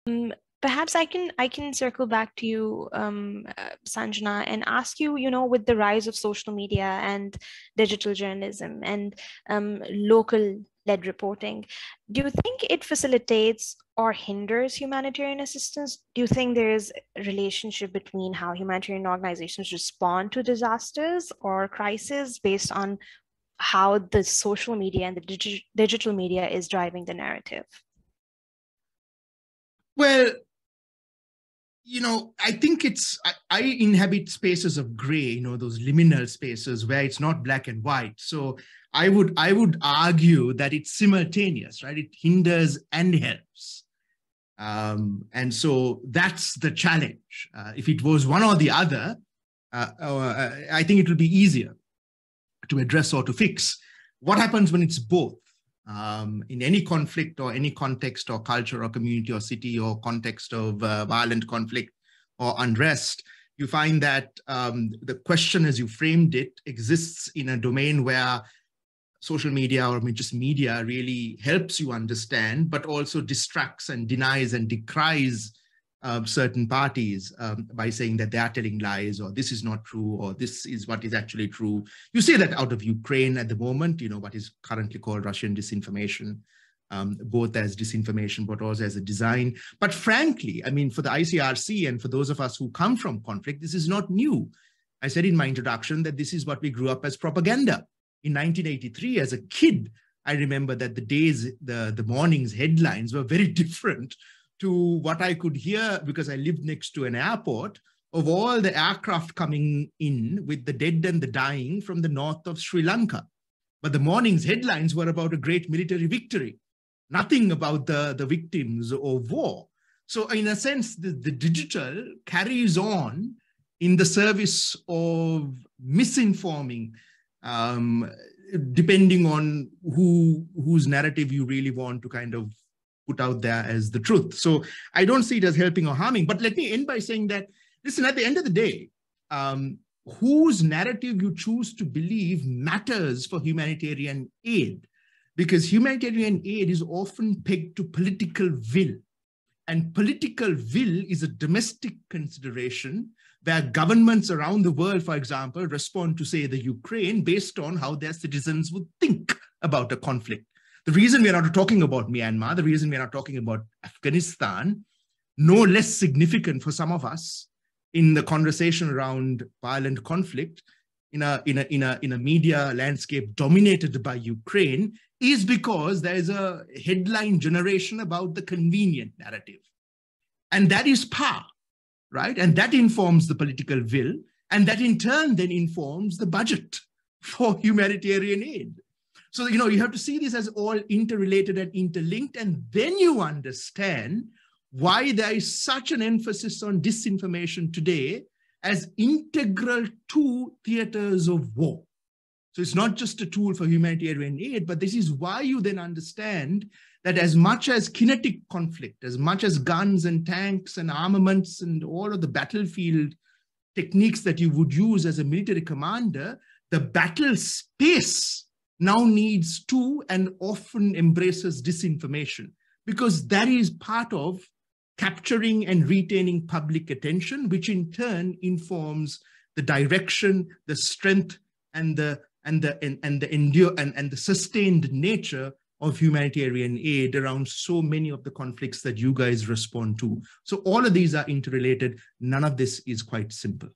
Um, Perhaps I can circle back to you, Sanjana, and ask you, with the rise of social media and digital journalism and local-led reporting, do you think it facilitates or hinders humanitarian assistance? Do you think there is a relationship between how humanitarian organizations respond to disasters or crises based on how the social media and the digital media is driving the narrative? Well, I think I inhabit spaces of gray, those liminal spaces where it's not black and white. So I would argue that it's simultaneous, right? It hinders and helps. And so that's the challenge. If it was one or the other, I think it will be easier to address or to fix. What happens when it's both? In any conflict or any context or culture or community or city or context of violent conflict or unrest, you find that the question as you framed it exists in a domain where social media or just media really helps you understand, but also distracts and denies and decries certain parties by saying that they are telling lies, or this is not true, or this is what is actually true. You see that out of Ukraine at the moment, what is currently called Russian disinformation, both as disinformation, but also as a design. But frankly, I mean, for the ICRC and for those of us who come from conflict, this is not new. I said in my introduction that this is what we grew up as propaganda. In 1983, as a kid, I remember that the morning's headlines were very different to what I could hear, because I lived next to an airport, of all the aircraft coming in with the dead and the dying from the north of Sri Lanka. But the morning's headlines were about a great military victory, nothing about the victims of war. So in a sense, the digital carries on in the service of misinforming, depending on whose narrative you really want to kind of put out there as the truth. So I don't see it as helping or harming. But let me end by saying that, listen, at the end of the day, whose narrative you choose to believe matters for humanitarian aid, because humanitarian aid is often pegged to political will. And political will is a domestic consideration where governments around the world, for example, respond to, say, the Ukraine based on how their citizens would think about a conflict. The reason we are not talking about Myanmar, the reason we are not talking about Afghanistan, no less significant for some of us in the conversation around violent conflict in a media landscape dominated by Ukraine, is because there is a headline generation about the convenient narrative. And that is power, right? And that informs the political will. And that in turn then informs the budget for humanitarian aid. So, you have to see this as all interrelated and interlinked, and then you understand why there is such an emphasis on disinformation today as integral to theaters of war. So it's not just a tool for humanitarian aid, but this is why you then understand that as much as kinetic conflict, as much as guns and tanks and armaments and all of the battlefield techniques that you would use as a military commander, the battle space now needs to and often embraces disinformation, because that is part of capturing and retaining public attention, which in turn informs the direction, the strength, and the sustained nature of humanitarian aid around so many of the conflicts that you guys respond to. So all of these are interrelated. None of this is quite simple.